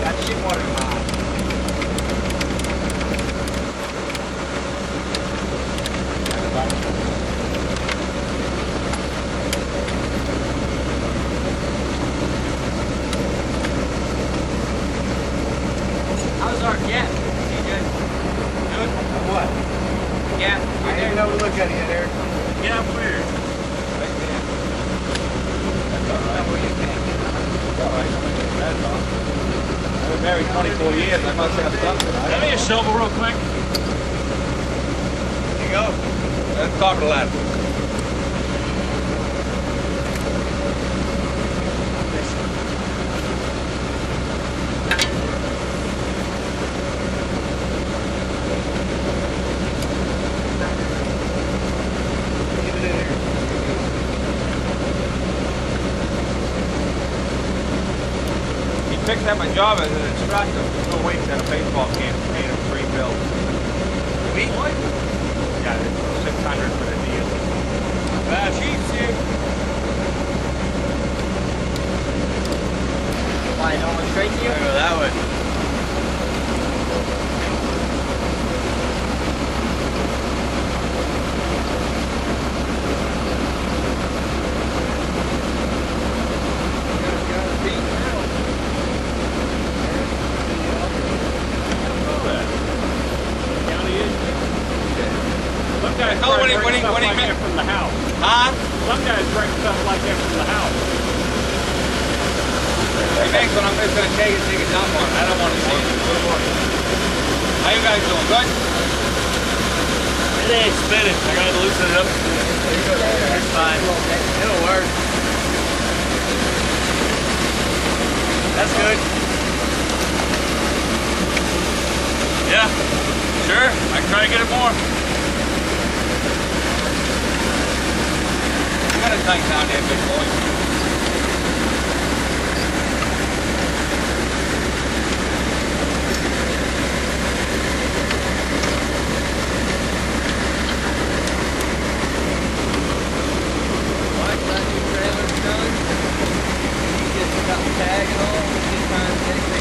Got shit water in my eye. How's our gap, TJ? Good? What? Gap. I didn't know to look at it yet, Eric. Gap where? Right there. That's all right. Where you can't get it. All right. That's all. I've been married 24 years. I must have something. Give me a shovel real quick. There you go. Let's talk a lot. Picked up my job as an instructor. 2 weeks at a baseball camp. Paid him $3 bills. We? What? Yeah, it's $600 for the deal. Bad sheets here. Why, don't want straight to you? Go that way. Tell him when he met from the house. Huh? Some guys break stuff like that from the house. He makes when I'm just going to take a dump on it. I don't want to see it. How you guys doing? Good? It ain't spinning. I gotta loosen it up. It's fine. It'll work. That's good. Yeah. Sure. I can try to get it more. You got to tighten down there, big boy. Tag and all, just trying to get